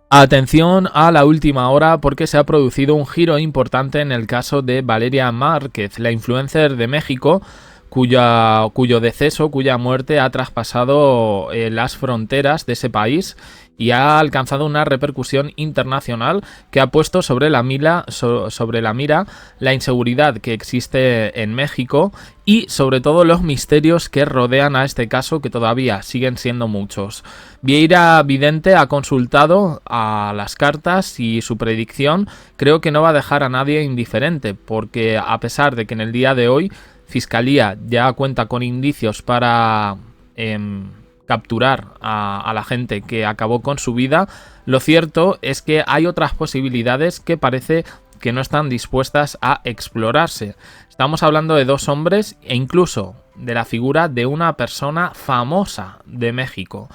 Atención a la última hora porque se ha producido un giro importante en el caso de Valeria Márquez, la influencer de México, cuyo deceso, cuya muerte ha traspasado las fronteras de ese país y ha alcanzado una repercusión internacional que ha puesto sobre la mira la inseguridad que existe en México y sobre todo los misterios que rodean a este caso, que todavía siguen siendo muchos. Vieira Vidente ha consultado a las cartas y su predicción creo que no va a dejar a nadie indiferente, porque a pesar de que en el día de hoy Fiscalía ya cuenta con indicios para capturar a la gente que acabó con su vida, lo cierto es que hay otras posibilidades que parece que no están dispuestas a explorarse. Estamos hablando de dos hombres e incluso de la figura de una persona famosa de México.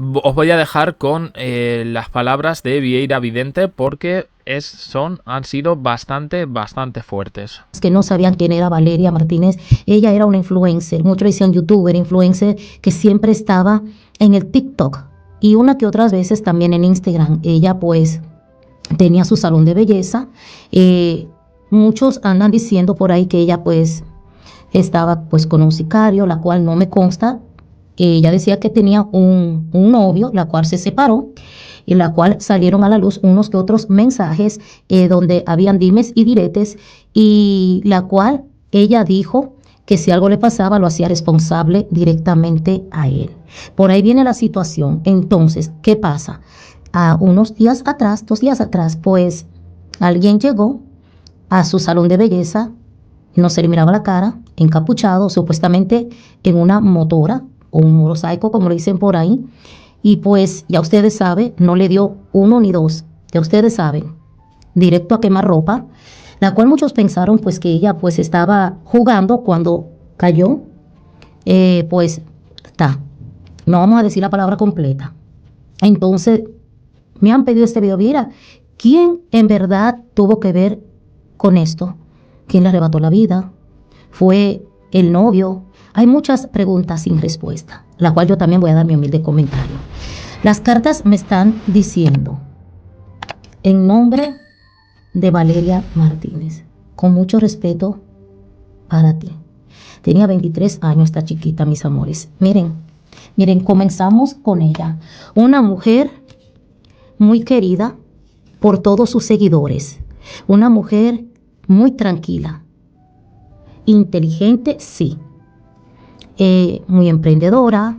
Os voy a dejar con las palabras de Vieira Vidente porque han sido bastante fuertes. Que no sabían quién era Valeria Martínez. Ella era una influencer, muchos decían youtuber, influencer, que siempre estaba en el TikTok y una que otras veces también en Instagram. Ella pues tenía su salón de belleza. Muchos andan diciendo por ahí que ella pues estaba pues con un sicario, la cual no me consta. Ella decía que tenía un novio, la cual se separó, y la cual salieron a la luz unos que otros mensajes donde habían dimes y diretes, y la cual ella dijo que si algo le pasaba lo hacía responsable directamente a él. Por ahí viene la situación. Entonces, ¿qué pasa? Unos días atrás, 2 días atrás, pues alguien llegó a su salón de belleza, no se le miraba la cara, encapuchado, supuestamente en una motora, o un motorcycle, como lo dicen por ahí, y pues ya ustedes saben, no le dio 1 ni 2, ya ustedes saben, directo a quemar ropa, la cual muchos pensaron pues que ella pues estaba jugando cuando cayó, pues no vamos a decir la palabra completa. Entonces me han pedido este video, mira, ¿quién en verdad tuvo que ver con esto? ¿Quién le arrebató la vida? ¿Fue el novio? Hay muchas preguntas sin respuesta, la cual yo también voy a dar mi humilde comentario. Las cartas me están diciendo, en nombre de Valeria Martínez, con mucho respeto para ti. Tenía 23 años esta chiquita, mis amores. Miren, comenzamos con ella. Una mujer muy querida por todos sus seguidores. Una mujer muy tranquila. Inteligente, sí. Muy emprendedora,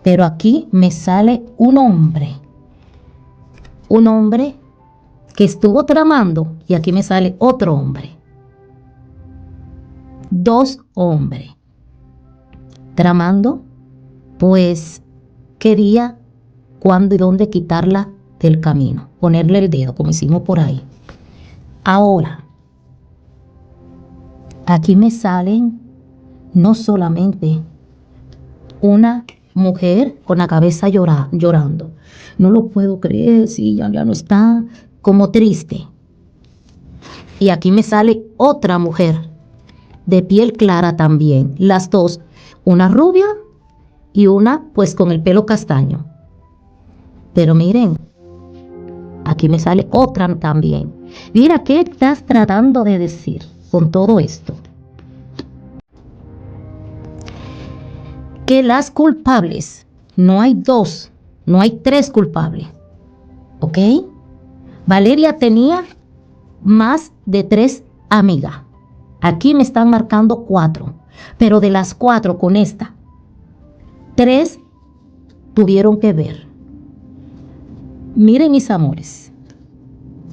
pero aquí me sale un hombre que estuvo tramando, y aquí me sale otro hombre, 2 hombres tramando, pues quería cuándo y dónde quitarla del camino, ponerle el dedo, como hicimos por ahí. Ahora, aquí me salen no solamente una mujer con la cabeza llorando. No lo puedo creer, si ya no está, como triste. Y aquí me sale otra mujer de piel clara también. Las dos, una rubia y una pues con el pelo castaño. Pero miren, aquí me sale otra también. Mira, ¿qué estás tratando de decir con todo esto? Que las culpables, no hay 2, no hay 3 culpables, ¿ok? Valeria tenía más de 3 amigas. Aquí me están marcando 4, pero de las 4 con esta, 3 tuvieron que ver. Miren, mis amores,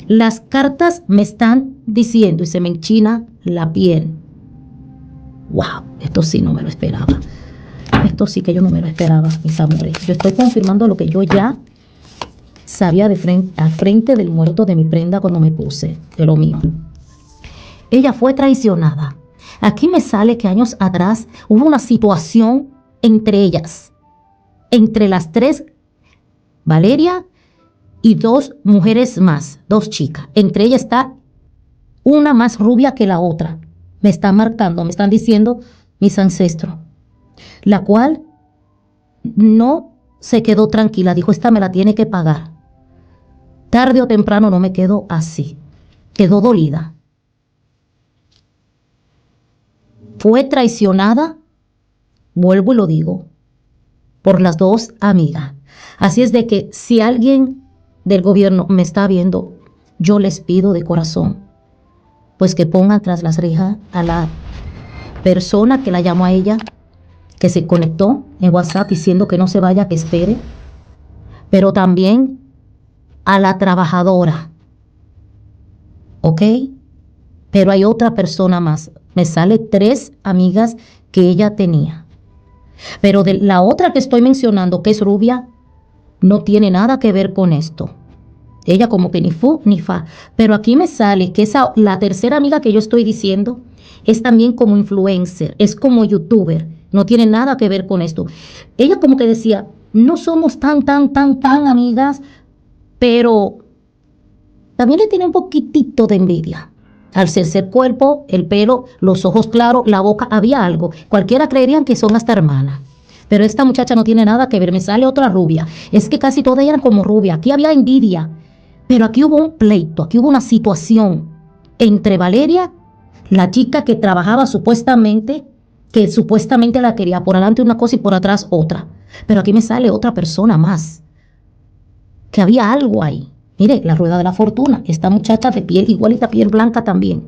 las cartas me están diciendo y se me enchina la piel. Wow, esto sí no me lo esperaba. Esto sí que yo no me lo esperaba, mis amores. Yo estoy confirmando lo que yo ya sabía al frente del muerto de mi prenda cuando me puse de lo mío. Ella fue traicionada. Aquí me sale que años atrás hubo una situación entre ellas, entre las 3, Valeria y 2 mujeres más, 2 chicas. Entre ellas está una más rubia que la otra. Me están marcando, me están diciendo mis ancestros, la cual no se quedó tranquila, dijo, esta me la tiene que pagar. Tarde o temprano no me quedo así. Quedó dolida. Fue traicionada, vuelvo y lo digo, por las dos amigas. Así es de que si alguien del gobierno me está viendo, yo les pido de corazón, pues que pongan tras las rejas a la persona que la llamó a ella, que se conectó en WhatsApp diciendo que no se vaya, que espere, pero también a la trabajadora, ¿ok? Pero hay otra persona más. Me sale 3 amigas que ella tenía. Pero de la otra que estoy mencionando, que es rubia, no tiene nada que ver con esto. Ella como que ni fu ni fa. Pero aquí me sale que la tercera amiga que yo estoy diciendo es también como influencer, es como youtuber. No tiene nada que ver con esto. Ella como que decía, no somos tan amigas, pero también le tiene un poquitito de envidia. Al ser el cuerpo, el pelo, los ojos claros, la boca, había algo. Cualquiera creerían que son hasta hermanas. Pero esta muchacha no tiene nada que ver. Me sale otra rubia. Es que casi todas eran como rubia. Aquí había envidia. Pero aquí hubo un pleito, aquí hubo una situación entre Valeria, la chica que trabajaba supuestamente, que supuestamente la quería por adelante una cosa y por atrás otra. Pero aquí me sale otra persona más. Que había algo ahí. Mire, la rueda de la fortuna. Esta muchacha de piel igualita, piel blanca también.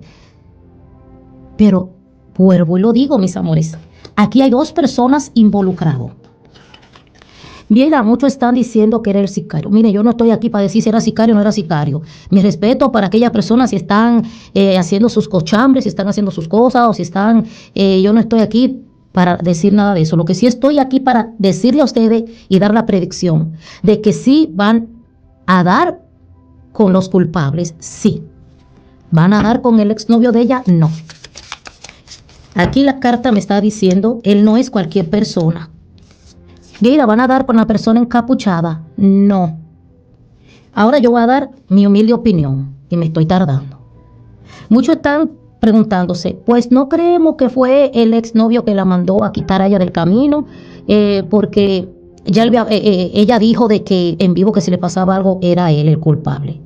Pero vuelvo y lo digo, mis amores. Aquí hay 2 personas involucradas. Mira, muchos están diciendo que era el sicario. Mire, yo no estoy aquí para decir si era sicario o no era sicario. Mi respeto para aquellas personas si están haciendo sus cochambres, si están haciendo sus cosas o si están... yo no estoy aquí para decir nada de eso. Lo que sí estoy aquí para decirle a ustedes y dar la predicción de que sí van a dar con los culpables, sí. ¿Van a dar con el exnovio de ella? No. Aquí la carta me está diciendo, él no es cualquier persona. Mira, ¿van a dar por una persona encapuchada? No. Ahora yo voy a dar mi humilde opinión, y me estoy tardando. Muchos están preguntándose, pues no creemos que fue el exnovio que la mandó a quitar a ella del camino, porque ya ella dijo de que en vivo que si le pasaba algo era él el culpable.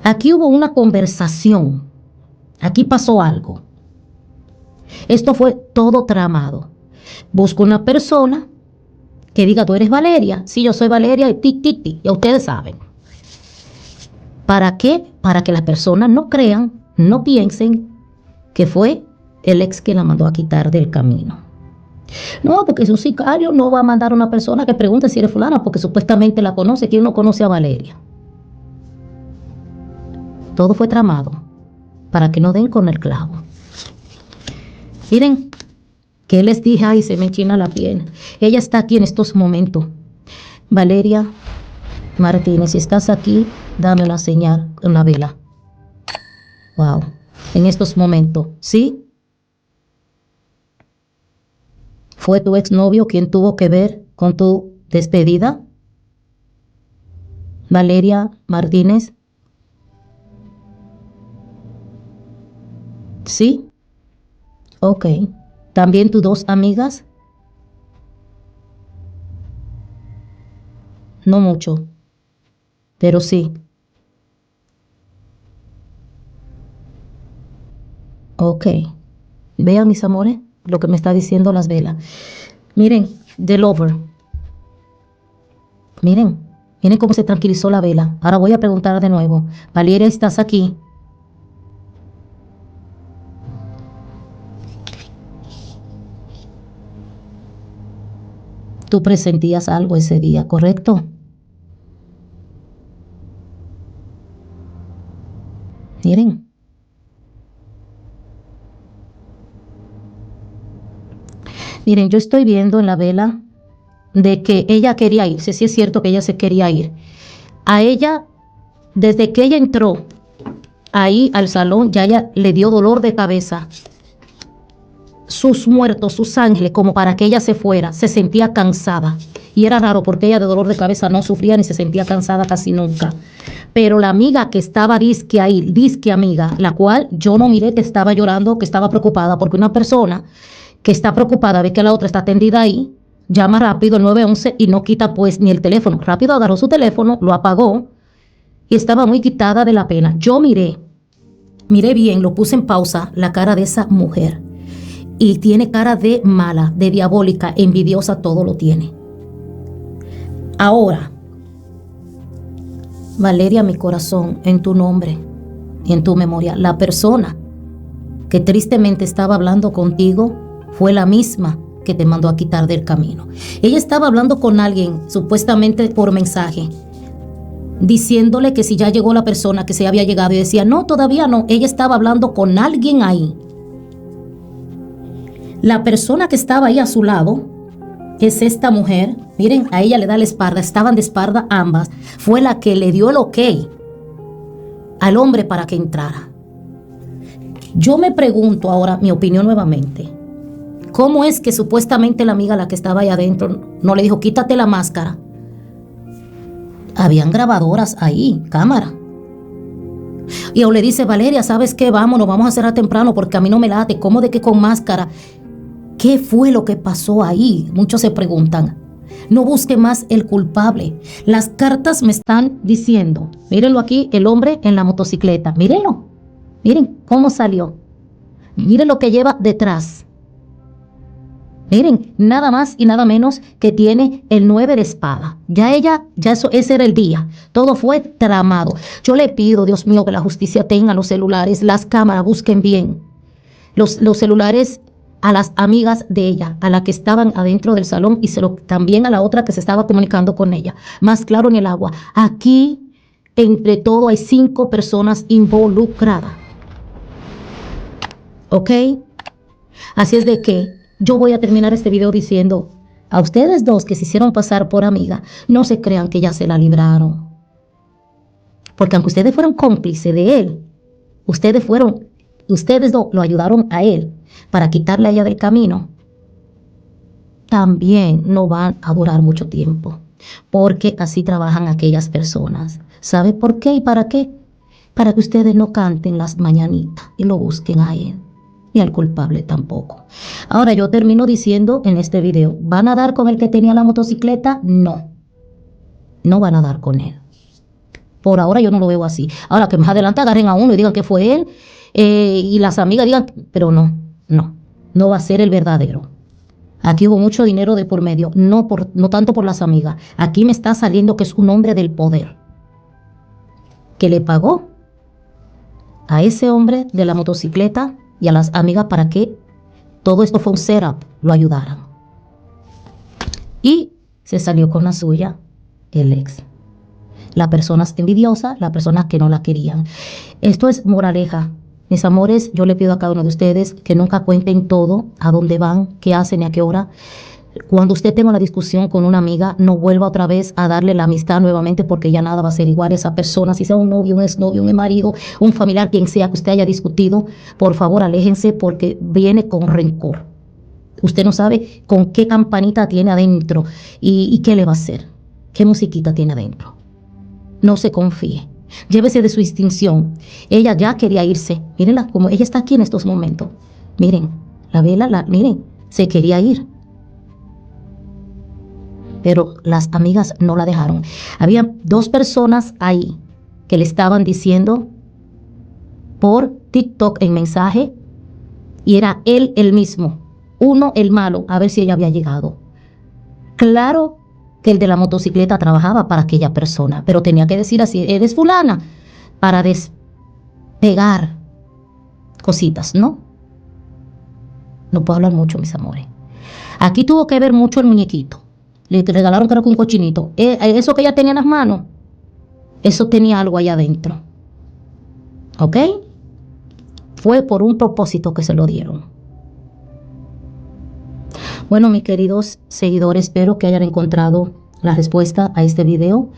Aquí hubo una conversación, aquí pasó algo. Esto fue todo tramado. Busco una persona que diga, tú eres Valeria. Sí, yo soy Valeria y ti, ya ustedes saben. ¿Para qué? Para que las personas no crean, no piensen que fue el ex que la mandó a quitar del camino. No, porque es un sicario, no va a mandar a una persona que pregunte si eres fulana, porque supuestamente la conoce. ¿Quién no conoce a Valeria? Todo fue tramado para que no den con el clavo. Miren, que les dije, ay, se me enchina la piel. Ella está aquí en estos momentos. Valeria Martínez, si estás aquí, dame una señal, una vela. Wow, en estos momentos, ¿sí? ¿Fue tu exnovio quien tuvo que ver con tu despedida? Valeria Martínez. ¿Sí? Ok. ¿También tus 2 amigas? No mucho, pero sí. Ok. Vean, mis amores, lo que me está diciendo las velas. Miren, The Lover. Miren cómo se tranquilizó la vela. Ahora voy a preguntar de nuevo. Valeria, ¿estás aquí? Tú presentías algo ese día, ¿correcto? Miren. Miren, yo estoy viendo en la vela de que ella quería irse. Sí es cierto que ella se quería ir. A ella, desde que ella entró ahí al salón, ya ella le dio dolor de cabeza. Sus muertos, sus ángeles, como para que ella se fuera, se sentía cansada. Y era raro porque ella de dolor de cabeza no sufría ni se sentía cansada casi nunca. Pero la amiga que estaba disque ahí, disque amiga, la cual yo no miré que estaba llorando, que estaba preocupada, porque una persona que está preocupada ve que la otra está tendida ahí, llama rápido el 911 y no quita pues ni el teléfono. Rápido agarró su teléfono, lo apagó y estaba muy quitada de la pena. Yo miré bien, lo puse en pausa, la cara de esa mujer. Y tiene cara de mala, de diabólica, envidiosa, todo lo tiene. Ahora, Valeria, mi corazón, en tu nombre y en tu memoria, la persona que tristemente estaba hablando contigo fue la misma que te mandó a quitar del camino. Ella estaba hablando con alguien, supuestamente por mensaje, diciéndole que si ya llegó la persona, que se había llegado, y decía, no, todavía no. Ella estaba hablando con alguien ahí. La persona que estaba ahí a su lado, que es esta mujer, miren, a ella le da la espalda, estaban de espalda ambas, fue la que le dio el ok al hombre para que entrara. Yo me pregunto ahora, mi opinión nuevamente, ¿cómo es que supuestamente la amiga, la que estaba ahí adentro, no le dijo, quítate la máscara? Habían grabadoras ahí, cámara. Y o le dice, Valeria, ¿sabes qué? Vámonos, vamos a cerrar temprano porque a mí no me late. ¿Cómo de que con máscara? ¿Qué fue lo que pasó ahí? Muchos se preguntan. No busque más el culpable. Las cartas me están diciendo. Mírenlo aquí, el hombre en la motocicleta. Mírenlo. Miren cómo salió. Miren lo que lleva detrás. Miren, nada más y nada menos que tiene el 9 de espada. Ese era el día. Todo fue tramado. Yo le pido, Dios mío, que la justicia tenga los celulares, las cámaras, busquen bien. Los celulares a las amigas de ella, a las que estaban adentro del salón y también a la otra que se estaba comunicando con ella. Más claro ni el agua. Aquí, entre todo, hay 5 personas involucradas. ¿Ok? Así es de que yo voy a terminar este video diciendo a ustedes dos que se hicieron pasar por amiga, no se crean que ya se la libraron. Porque aunque ustedes fueron cómplices de él, ustedes dos lo ayudaron a él para quitarle a ella del camino, también no van a durar mucho tiempo. Porque así trabajan aquellas personas. ¿Sabe por qué y para qué? Para que ustedes no canten las mañanitas y lo busquen a él. Ni al culpable tampoco. Ahora yo termino diciendo en este video, ¿van a dar con el que tenía la motocicleta? No. No van a dar con él. Por ahora yo no lo veo así. Ahora que más adelante agarren a uno y digan que fue él, y las amigas digan, pero no va a ser el verdadero. Aquí hubo mucho dinero de por medio, no tanto por las amigas. Aquí me está saliendo que es un hombre del poder, que le pagó a ese hombre de la motocicleta y a las amigas para que todo esto fue un setup, lo ayudaran. Y se salió con la suya el ex. Las personas envidiosas, las personas que no la querían. Esto es moraleja. Mis amores, yo le pido a cada uno de ustedes que nunca cuenten todo, a dónde van, qué hacen y a qué hora. Cuando usted tenga una discusión con una amiga, no vuelva otra vez a darle la amistad nuevamente, porque ya nada va a ser igual. Esa persona, si sea un novio, un exnovio, un marido, un familiar, quien sea que usted haya discutido, por favor aléjense, porque viene con rencor. Usted no sabe con qué campanita tiene adentro y qué le va a hacer, qué musiquita tiene adentro. No se confíe. Llévese de su distinción. Ella ya quería irse. Mírenla como ella está aquí en estos momentos. Miren, la vela, miren, se quería ir. Pero las amigas no la dejaron. Había 2 personas ahí que le estaban diciendo por TikTok en mensaje, y era él el mismo. Uno, el malo, a ver si ella había llegado. Claro que el de la motocicleta trabajaba para aquella persona, pero tenía que decir así, eres fulana, para despegar cositas, ¿no? No puedo hablar mucho, mis amores. Aquí tuvo que ver mucho el muñequito. Le regalaron, creo que un cochinito. Eso que ella tenía en las manos, eso tenía algo allá adentro. ¿Ok? Fue por un propósito que se lo dieron. Bueno, mis queridos seguidores, espero que hayan encontrado la respuesta a este video.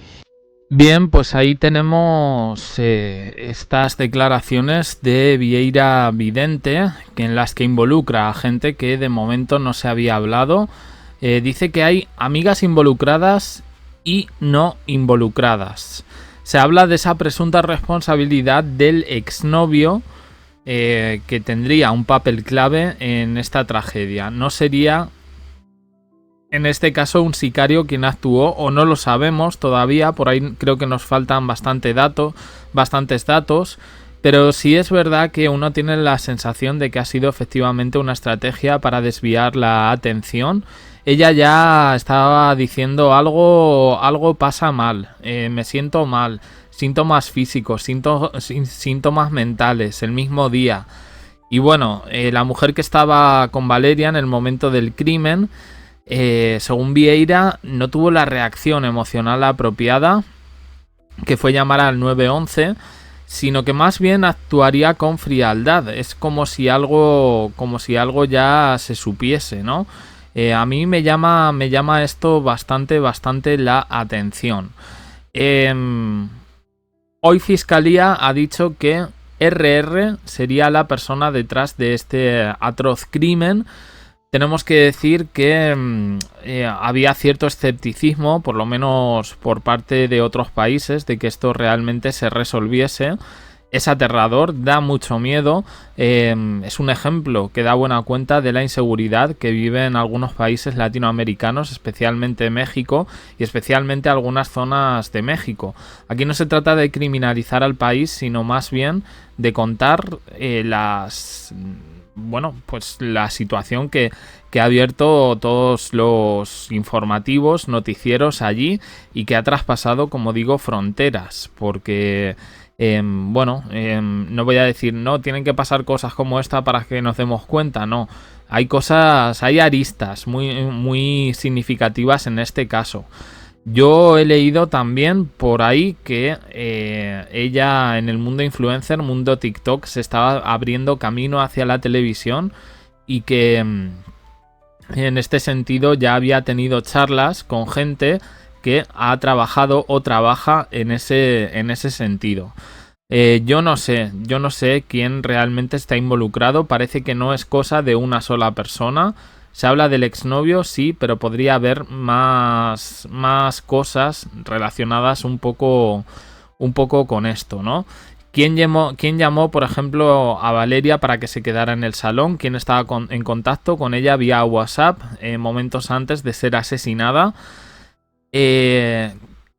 Bien, pues ahí tenemos estas declaraciones de Vieira Vidente, en las que involucra a gente que de momento no se había hablado. Dice que hay amigas involucradas y no involucradas. Se habla de esa presunta responsabilidad del exnovio, que tendría un papel clave en esta tragedia. No sería en este caso un sicario quien actuó, o no lo sabemos todavía, por ahí creo que nos faltan bastantes datos, pero sí es verdad que uno tiene la sensación de que ha sido efectivamente una estrategia para desviar la atención. Ella ya estaba diciendo algo pasa mal, me siento mal, síntomas físicos, síntomas mentales, el mismo día. Y bueno, la mujer que estaba con Valeria en el momento del crimen, según Vieira, no tuvo la reacción emocional apropiada, que fue llamar al 911, sino que más bien actuaría con frialdad. Es como si algo ya se supiese, ¿no? A mí me llama esto bastante la atención. Hoy Fiscalía ha dicho que RR sería la persona detrás de este atroz crimen. Tenemos que decir que había cierto escepticismo, por lo menos por parte de otros países, de que esto realmente se resolviese. Es aterrador, da mucho miedo, es un ejemplo que da buena cuenta de la inseguridad que vive en algunos países latinoamericanos, especialmente México y especialmente algunas zonas de México. Aquí no se trata de criminalizar al país, sino más bien de contar la situación que ha abierto todos los informativos, noticieros allí y que ha traspasado, como digo, fronteras, porque no voy a decir, no, tienen que pasar cosas como esta para que nos demos cuenta, no. Hay aristas muy significativas en este caso. Yo he leído también por ahí que ella en el mundo influencer, mundo TikTok, se estaba abriendo camino hacia la televisión y que en este sentido ya había tenido charlas con gente que ha trabajado o trabaja en ese sentido. Yo no sé quién realmente está involucrado. Parece que no es cosa de una sola persona. Se habla del exnovio, sí, pero podría haber más cosas relacionadas un poco con esto, ¿no? ¿Quién llamó, por ejemplo, a Valeria para que se quedara en el salón? ¿Quién estaba en contacto con ella vía WhatsApp momentos antes de ser asesinada?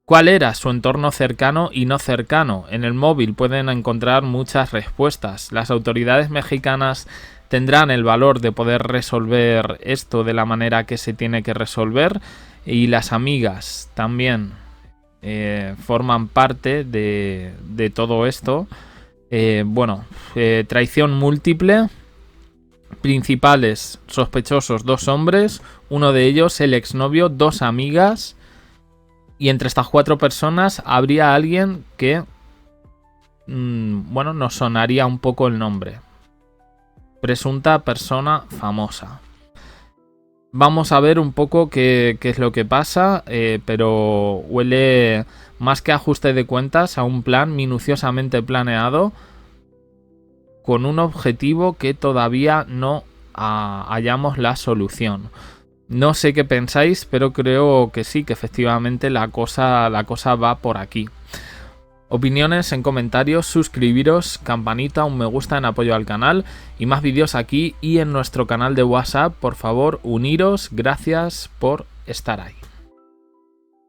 ¿Cuál era su entorno cercano y no cercano? En el móvil pueden encontrar muchas respuestas. Las autoridades mexicanas tendrán el valor de poder resolver esto de la manera que se tiene que resolver, y las amigas también forman parte de todo esto. Traición múltiple. Principales sospechosos 2 hombres, uno de ellos el exnovio, 2 amigas. Y entre estas 4 personas habría alguien que nos sonaría un poco el nombre. Presunta persona famosa. Vamos a ver un poco qué es lo que pasa, pero huele más que ajuste de cuentas a un plan minuciosamente planeado con un objetivo que todavía no hallamos la solución. No sé qué pensáis, pero creo que sí, que efectivamente la cosa va por aquí. Opiniones en comentarios, suscribiros, campanita, un me gusta en apoyo al canal y más vídeos aquí y en nuestro canal de WhatsApp. Por favor, uniros, gracias por estar ahí.